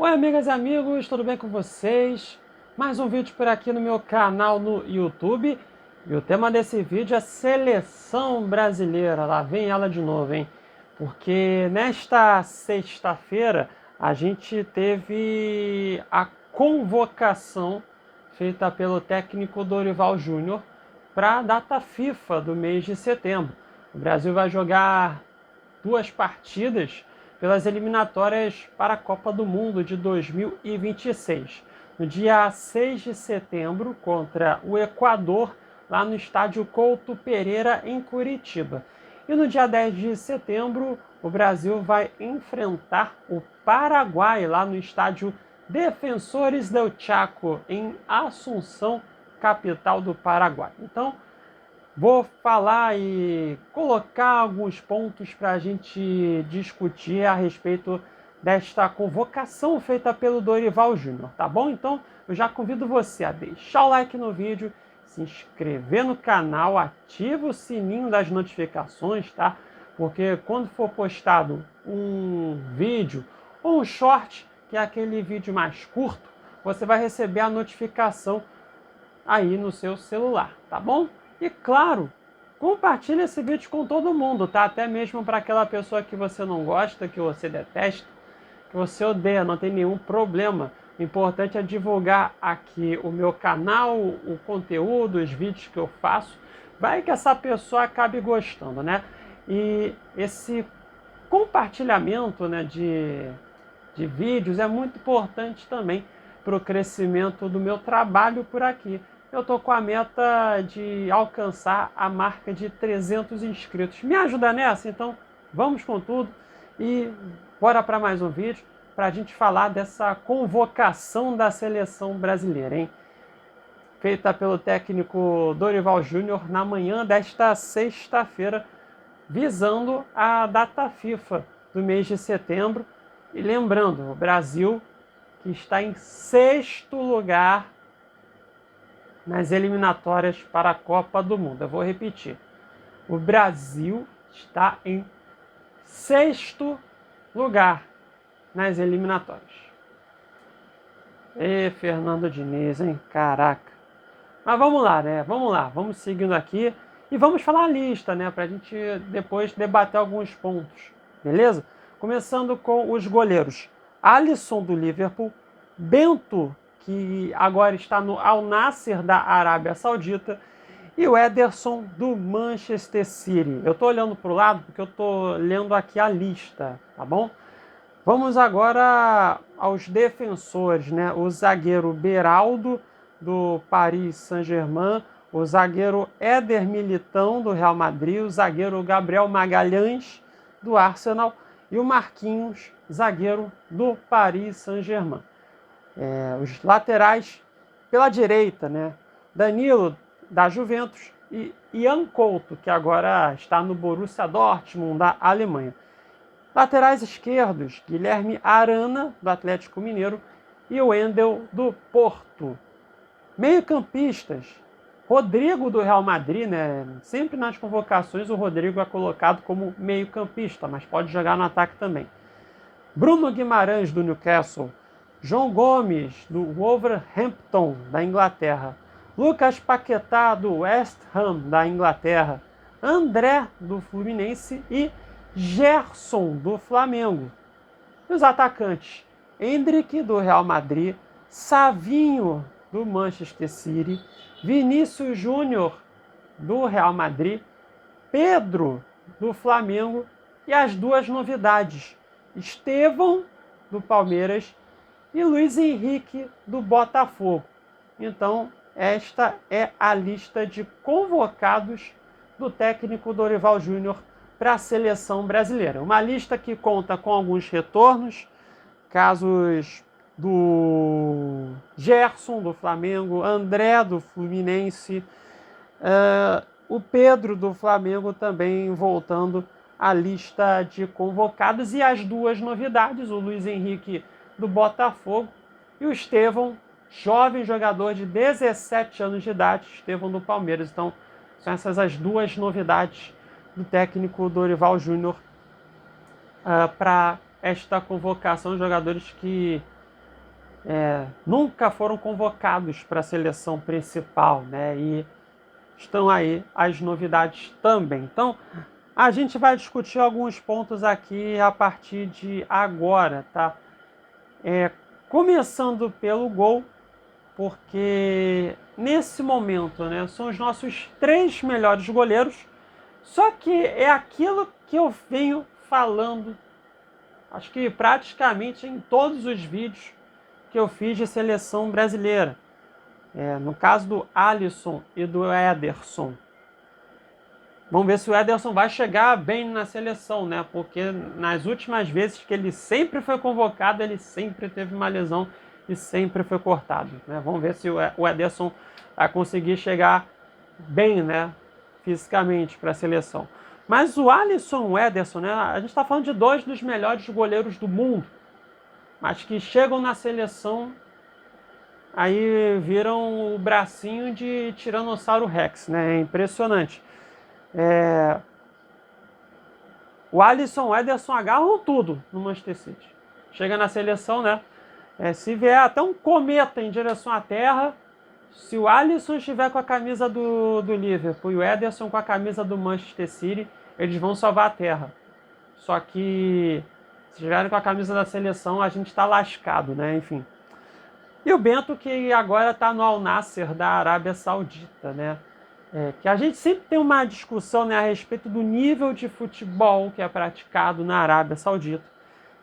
Oi, amigas e amigos, tudo bem com vocês? Mais um vídeo por aqui no meu canal no YouTube. E o tema desse vídeo é Seleção Brasileira. Lá vem ela de novo, hein? Porque nesta sexta-feira a gente teve a convocação feita pelo técnico Dorival Júnior para a data FIFA do mês de setembro. O Brasil vai jogar 2 partidas pelas eliminatórias para a Copa do Mundo de 2026. No dia 6 de setembro, contra o Equador, lá no estádio Couto Pereira, em Curitiba. E no dia 10 de setembro, o Brasil vai enfrentar o Paraguai, lá no estádio Defensores del Chaco, em Assunção, capital do Paraguai. Então, vou falar e colocar alguns pontos para a gente discutir a respeito desta convocação feita pelo Dorival Júnior, tá bom? Então, eu já convido você a deixar o like no vídeo, se inscrever no canal, ativa o sininho das notificações, tá? Porque quando for postado um vídeo ou um short, que é aquele vídeo mais curto, você vai receber a notificação aí no seu celular, tá bom? E claro, compartilhe esse vídeo com todo mundo, tá? Até mesmo para aquela pessoa que você não gosta, que você detesta, que você odeia, não tem nenhum problema. O importante é divulgar aqui o meu canal, o conteúdo, os vídeos que eu faço. Vai que essa pessoa acabe gostando, né? E esse compartilhamento, né, de vídeos é muito importante também para o crescimento do meu trabalho por aqui. Eu estou com a meta de alcançar a marca de 300 inscritos. Me ajuda nessa? Então vamos com tudo e bora para mais um vídeo para a gente falar dessa convocação da seleção brasileira, hein? Feita pelo técnico Dorival Júnior na manhã desta sexta-feira, visando a data FIFA do mês de setembro. E lembrando, o Brasil, que está em 6º lugar nas eliminatórias para a Copa do Mundo. Eu vou repetir. O Brasil está em 6º lugar nas eliminatórias. E Fernando Diniz, hein? Caraca. Mas vamos lá, né? Vamos lá, vamos seguindo aqui e vamos falar a lista, né? Para a gente depois debater alguns pontos, beleza? Começando com os goleiros. Alisson do Liverpool, Bento, que agora está no Al Nassr da Arábia Saudita, e o Ederson do Manchester City. Eu estou olhando para o lado porque eu estou lendo aqui a lista, tá bom? Vamos agora aos defensores, né? O zagueiro Beraldo, do Paris Saint-Germain, o zagueiro Éder Militão, do Real Madrid, o zagueiro Gabriel Magalhães, do Arsenal, e o Marquinhos, zagueiro do Paris Saint-Germain. Os laterais pela direita, né? Danilo, da Juventus, e Ian Couto, que agora está no Borussia Dortmund, da Alemanha. Laterais esquerdos, Guilherme Arana, do Atlético Mineiro, e o Wendel, do Porto. Meio-campistas, Rodrigo, do Real Madrid, né? Sempre nas convocações o Rodrigo é colocado como meio-campista, mas pode jogar no ataque também. Bruno Guimarães, do Newcastle. João Gomes, do Wolverhampton, da Inglaterra. Lucas Paquetá, do West Ham, da Inglaterra. André, do Fluminense, e Gerson, do Flamengo. E os atacantes, Endrick, do Real Madrid, Savinho, do Manchester City, Vinícius Júnior, do Real Madrid, Pedro, do Flamengo, e as duas novidades, Estevão, do Palmeiras, e Luiz Henrique, do Botafogo. Então, esta é a lista de convocados do técnico Dorival Júnior para a seleção brasileira. Uma lista que conta com alguns retornos, casos do Gerson, do Flamengo, André, do Fluminense, o Pedro, do Flamengo, também voltando à lista de convocados, e as duas novidades, o Luiz Henrique, do Botafogo, e o Estevão, jovem jogador de 17 anos de idade, Estevão, do Palmeiras. Então, são essas as duas novidades do técnico Dorival Júnior para esta convocação, jogadores que nunca foram convocados para a seleção principal, né? E estão aí as novidades também. Então, a gente vai discutir alguns pontos aqui a partir de agora, tá? Começando pelo gol, porque nesse momento, né, são os nossos 3 melhores goleiros, só que é aquilo que eu venho falando, acho que praticamente em todos os vídeos que eu fiz de seleção brasileira. No caso do Alisson e do Ederson. Vamos ver se o Ederson vai chegar bem na seleção, né? Porque nas últimas vezes que ele sempre foi convocado, ele sempre teve uma lesão e sempre foi cortado, né? Vamos ver se o Ederson vai conseguir chegar bem, né? Fisicamente para a seleção. Mas o Alisson e o Ederson, né? A gente está falando de 2 dos melhores goleiros do mundo, mas que chegam na seleção, aí viram o bracinho de Tiranossauro Rex, né? É impressionante. O Alisson e o Ederson agarram tudo no Manchester City. Chega na seleção, né? Se vier até um cometa em direção à Terra, se o Alisson estiver com a camisa do Liverpool e o Ederson com a camisa do Manchester City, eles vão salvar a Terra. Só que se estiverem com a camisa da seleção, a gente está lascado, né? Enfim. E o Bento, que agora está no Al Nassr da Arábia Saudita, né? Que a gente sempre tem uma discussão, né, a respeito do nível de futebol que é praticado na Arábia Saudita.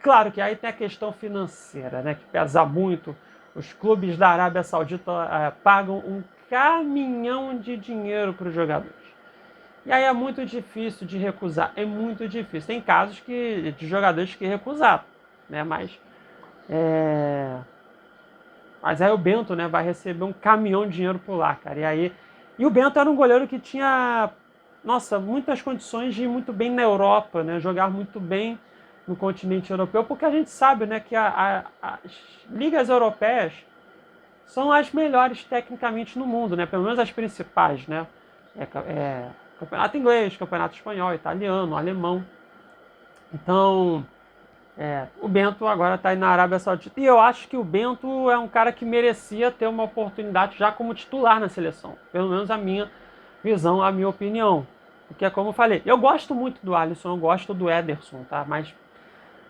Claro que aí tem a questão financeira, né, que pesa muito. Os clubes da Arábia Saudita pagam um caminhão de dinheiro para os jogadores. E aí é muito difícil de recusar, é muito difícil. Tem casos de jogadores que recusaram, né, mas aí o Bento, né, vai receber um caminhão de dinheiro por lá, cara. E o Bento era um goleiro que tinha, nossa, muitas condições de ir muito bem na Europa, né, jogar muito bem no continente europeu, porque a gente sabe, né, que as ligas europeias são as melhores tecnicamente no mundo, né, pelo menos as principais, né. Campeonato inglês, campeonato espanhol, italiano, alemão. Então, o Bento agora está aí na Arábia Saudita. E eu acho que o Bento é um cara que merecia ter uma oportunidade já como titular na seleção. Pelo menos a minha visão, a minha opinião. Porque é como eu falei, eu gosto muito do Alisson, eu gosto do Ederson, tá? Mas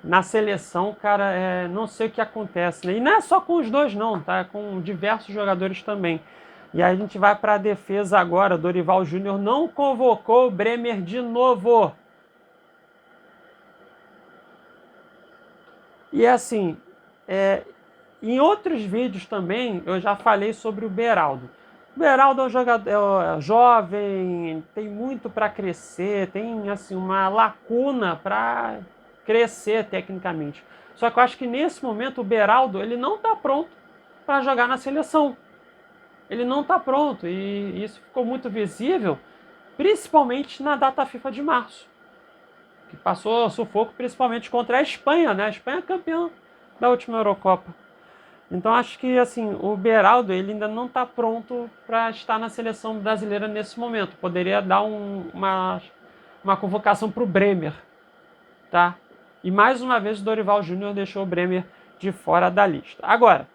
na seleção, cara, não sei o que acontece, né? E não é só com os dois não, tá? É com diversos jogadores também. E aí a gente vai para a defesa agora. Dorival Júnior não convocou o Bremer de novo. E assim, em outros vídeos também eu já falei sobre o Beraldo. O Beraldo é um jogador jovem, tem muito para crescer, tem assim uma lacuna para crescer tecnicamente. Só que eu acho que nesse momento o Beraldo ele não está pronto para jogar na seleção. Ele não está pronto e isso ficou muito visível, principalmente na data FIFA de março, que passou sufoco principalmente contra a Espanha, né? A Espanha é campeã da última Eurocopa. Então acho que assim, o Beraldo ele ainda não está pronto para estar na seleção brasileira nesse momento. Poderia dar uma convocação para o Bremer, tá? E mais uma vez o Dorival Júnior deixou o Bremer de fora da lista. Agora,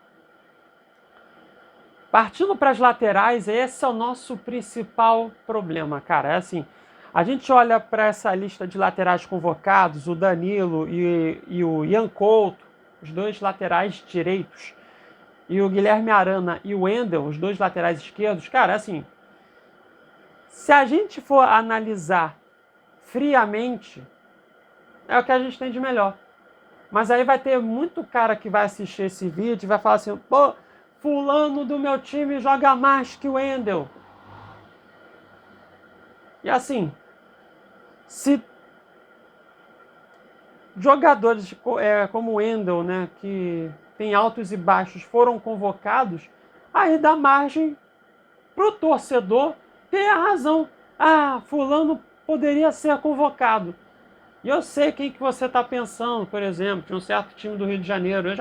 partindo para as laterais, esse é o nosso principal problema, cara. É assim, a gente olha para essa lista de laterais convocados, o Danilo e o Ian Couto, os 2 laterais direitos, e o Guilherme Arana e o Wendel, os 2 laterais esquerdos, cara, assim, se a gente for analisar friamente, é o que a gente tem de melhor. Mas aí vai ter muito cara que vai assistir esse vídeo e vai falar assim, pô, fulano do meu time joga mais que o Wendel. E assim, se jogadores como o Wendel, né, que tem altos e baixos, foram convocados, aí dá margem pro torcedor ter a razão. Ah, fulano poderia ser convocado. E eu sei quem que você está pensando, por exemplo, de um certo time do Rio de Janeiro. Eu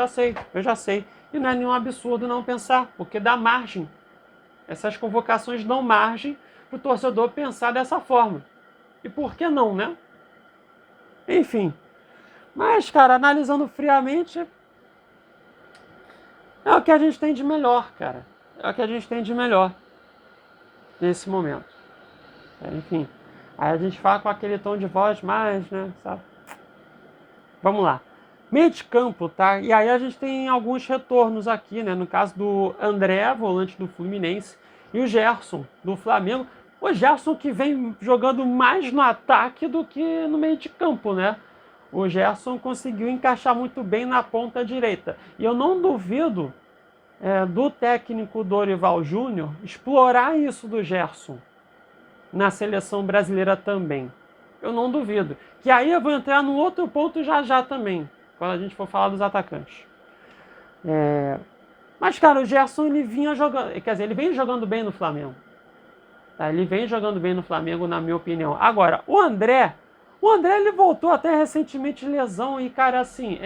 já sei. E não é nenhum absurdo não pensar, porque dá margem. Essas convocações dão margem para o torcedor pensar dessa forma. E por que não, né? Enfim. Mas, cara, analisando friamente, É o que a gente tem de melhor, cara. É o que a gente tem de melhor nesse momento. Enfim, aí a gente fala com aquele tom de voz mais, né, sabe? Vamos lá. Meio de campo, tá? E aí a gente tem alguns retornos aqui, né? No caso do André, volante do Fluminense, e o Gerson, do Flamengo. O Gerson que vem jogando mais no ataque do que no meio de campo, né? O Gerson conseguiu encaixar muito bem na ponta direita. E eu não duvido do técnico Dorival Júnior explorar isso do Gerson na seleção brasileira também. Eu não duvido. Que aí eu vou entrar num outro ponto já já também, quando a gente for falar dos atacantes. Mas, cara, o Gerson ele vinha jogando, quer dizer, ele vem jogando bem no Flamengo. Tá? Ele vem jogando bem no Flamengo, na minha opinião. Agora, o André ele voltou até recentemente de lesão e, cara, assim,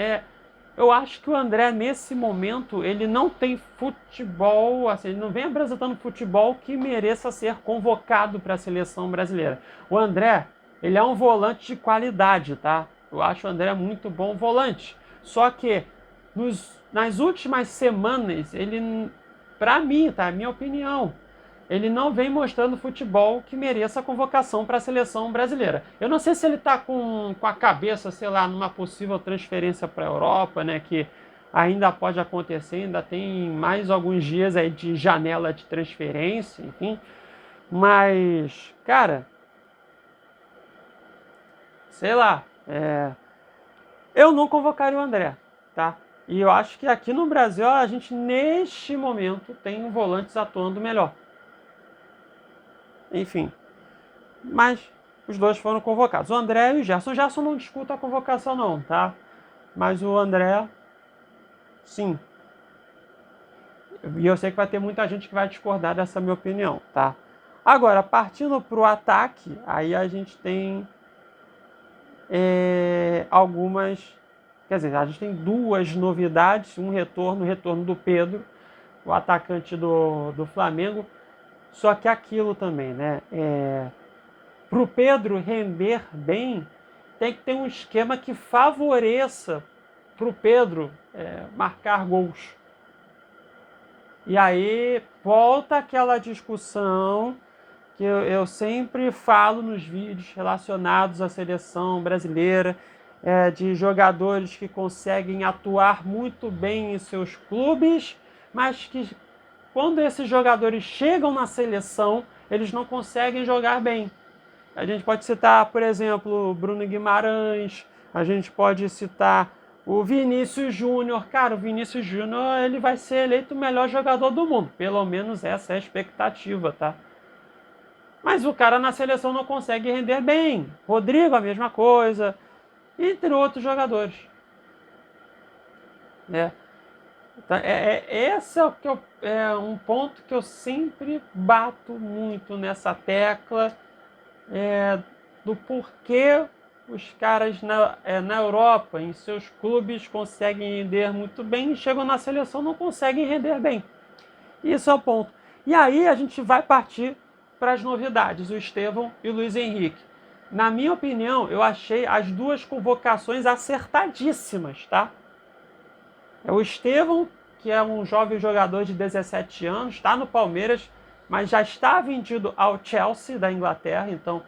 eu acho que o André, nesse momento, ele não tem futebol, assim, ele não vem apresentando futebol que mereça ser convocado para a seleção brasileira. O André, ele é um volante de qualidade, tá? Eu acho o André muito bom volante. Só que nas últimas semanas, ele, para mim, tá? Minha opinião, ele não vem mostrando futebol que mereça a convocação para a seleção brasileira. Eu não sei se ele está com a cabeça, sei lá, numa possível transferência para a Europa, né, que ainda pode acontecer, ainda tem mais alguns dias aí de janela de transferência, enfim. Mas, cara, sei lá, eu não convocaria o André, tá? E eu acho que aqui no Brasil a gente, neste momento, tem volantes atuando melhor. Enfim, mas os dois foram convocados. O André e o Gerson. O Gerson não disputa a convocação não, tá? Mas o André, sim. E eu sei que vai ter muita gente que vai discordar dessa minha opinião, tá? Agora, partindo para o ataque, aí a gente tem algumas... Quer dizer, a gente tem duas novidades. O retorno do Pedro, o atacante do Flamengo. Só que aquilo também, né? Para o Pedro render bem, tem que ter um esquema que favoreça para o Pedro marcar gols. E aí volta aquela discussão que eu sempre falo nos vídeos relacionados à seleção brasileira, de jogadores que conseguem atuar muito bem em seus clubes, mas que quando esses jogadores chegam na seleção, eles não conseguem jogar bem. A gente pode citar, por exemplo, o Bruno Guimarães, a gente pode citar o Vinícius Júnior. Cara, o Vinícius Júnior ele vai ser eleito o melhor jogador do mundo. Pelo menos essa é a expectativa, tá? Mas o cara na seleção não consegue render bem. Rodrigo, a mesma coisa. Entre outros jogadores. Então, esse é um ponto que eu sempre bato muito nessa tecla. Do porquê os caras na Europa, em seus clubes, conseguem render muito bem e chegam na seleção não conseguem render bem. Isso é o ponto. E aí a gente vai partir para as novidades, o Estevão e o Luiz Henrique. Na minha opinião, eu achei as duas convocações acertadíssimas, tá? O Estevão, que é um jovem jogador de 17 anos, está no Palmeiras, mas já está vendido ao Chelsea da Inglaterra, então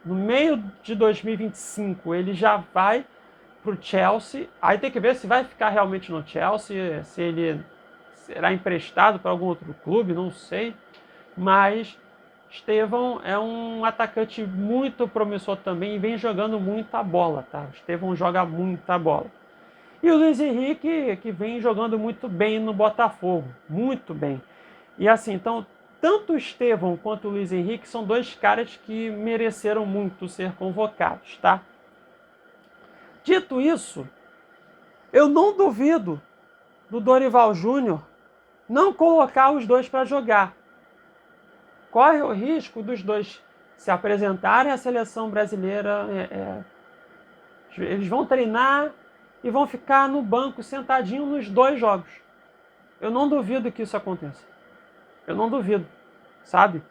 no meio de 2025 ele já vai para o Chelsea. Aí tem que ver se vai ficar realmente no Chelsea, se ele será emprestado para algum outro clube, não sei. Mas Estevão é um atacante muito promissor também e vem jogando muita bola, tá? O Estevão joga muita bola. E o Luiz Henrique, que vem jogando muito bem no Botafogo, muito bem. E assim, então, tanto o Estevão quanto o Luiz Henrique são dois caras que mereceram muito ser convocados, tá? Dito isso, eu não duvido do Dorival Júnior não colocar os dois para jogar. Corre o risco dos dois se apresentarem à seleção brasileira, eles vão treinar e vão ficar no banco sentadinho nos dois jogos. Eu não duvido que isso aconteça. Eu não duvido, sabe?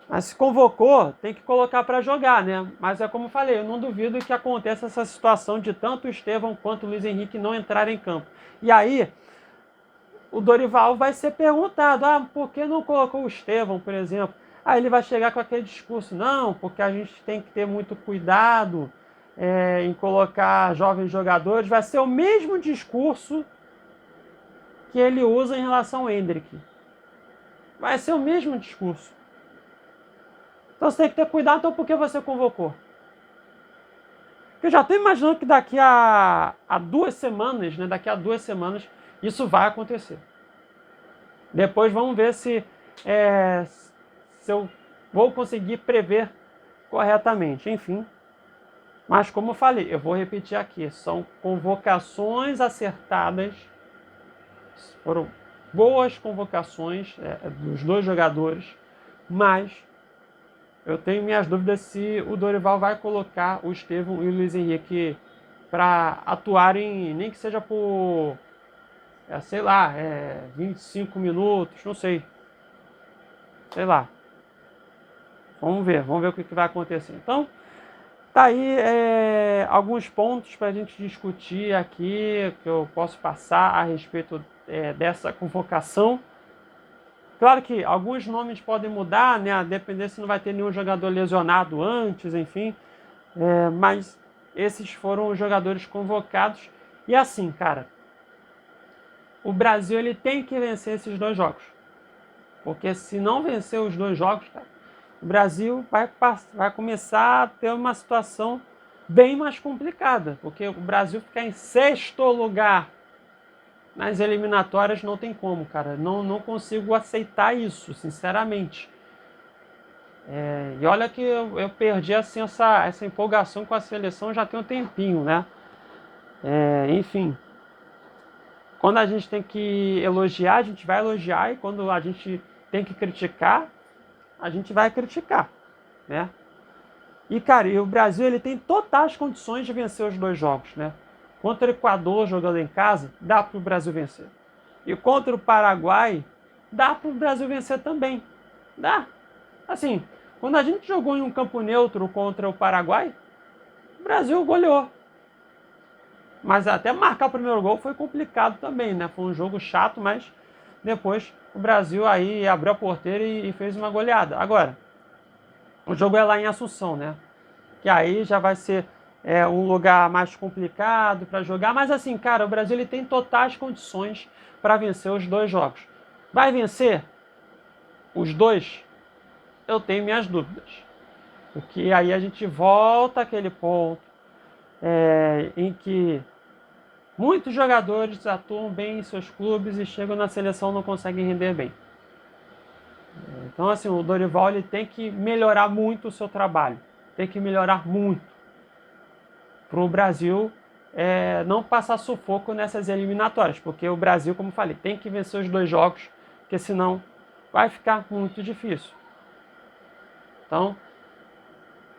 Mas se convocou, tem que colocar para jogar, né? Mas é como eu falei, eu não duvido que aconteça essa situação de tanto o Estevão quanto o Luiz Henrique não entrarem em campo. E aí, o Dorival vai ser perguntado, por que não colocou o Estevão, por exemplo? Aí ele vai chegar com aquele discurso, não, porque a gente tem que ter muito cuidado em colocar jovens jogadores. Vai ser o mesmo discurso que ele usa em relação ao Endrick. Vai ser o mesmo discurso. Então você tem que ter cuidado, então por que você convocou? Eu já estou imaginando que daqui a 2 semanas, né? Daqui a 2 semanas, isso vai acontecer. Depois vamos ver se eu vou conseguir prever corretamente. Enfim. Mas como eu falei, eu vou repetir aqui. São convocações acertadas. Foram boas convocações dos dois jogadores. Mas eu tenho minhas dúvidas se o Dorival vai colocar o Estevão e o Luiz Henrique para atuarem, nem que seja por, 25 minutos, não sei. Sei lá. Vamos ver o que vai acontecer. Então, tá aí alguns pontos para a gente discutir aqui, que eu posso passar a respeito dessa convocação. Claro que alguns nomes podem mudar, né? A depender se não vai ter nenhum jogador lesionado antes, enfim. Mas esses foram os jogadores convocados. E assim, cara, o Brasil ele tem que vencer esses 2 jogos. Porque se não vencer os 2 jogos, cara, o Brasil vai começar a ter uma situação bem mais complicada. Porque o Brasil ficar em 6º lugar nas eliminatórias não tem como, cara. Não consigo aceitar isso, sinceramente. E olha que eu perdi assim, essa empolgação com a seleção já tem um tempinho, né? Enfim. Quando a gente tem que elogiar, a gente vai elogiar. E quando a gente tem que criticar, a gente vai criticar, né? E, cara, o Brasil ele tem totais condições de vencer os 2 jogos, né? Contra o Equador jogando em casa, dá para o Brasil vencer. E contra o Paraguai, dá para o Brasil vencer também. Dá. Assim, quando a gente jogou em um campo neutro contra o Paraguai, o Brasil goleou. Mas até marcar o primeiro gol foi complicado também, né? Foi um jogo chato, mas depois o Brasil aí abriu a porteira e fez uma goleada. Agora, o jogo é lá em Assunção, né? Que aí já vai ser um lugar mais complicado para jogar. Mas assim, cara, o Brasil ele tem totais condições para vencer os 2 jogos. Vai vencer os 2? Eu tenho minhas dúvidas. Porque aí a gente volta àquele ponto em que muitos jogadores atuam bem em seus clubes e chegam na seleção e não conseguem render bem. Então, assim, o Dorival ele tem que melhorar muito o seu trabalho. Tem que melhorar muito. Para o Brasil não passar sufoco nessas eliminatórias. Porque o Brasil, como falei, tem que vencer os 2 jogos, porque senão vai ficar muito difícil. Então,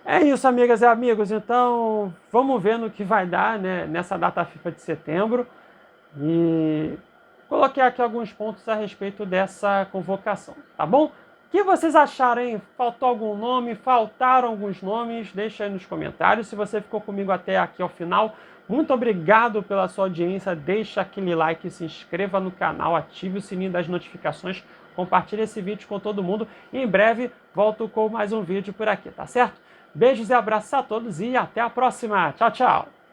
é isso, amigas e amigos. Então, vamos ver no que vai dar, né, nessa data FIFA de setembro. E coloquei aqui alguns pontos a respeito dessa convocação, tá bom? O que vocês acharam, hein? Faltou algum nome? Faltaram alguns nomes? Deixa aí nos comentários. Se você ficou comigo até aqui ao final, muito obrigado pela sua audiência. Deixa aquele like, se inscreva no canal, ative o sininho das notificações, compartilhe esse vídeo com todo mundo. E em breve volto com mais um vídeo por aqui, tá certo? Beijos e abraços a todos e até a próxima. Tchau, tchau!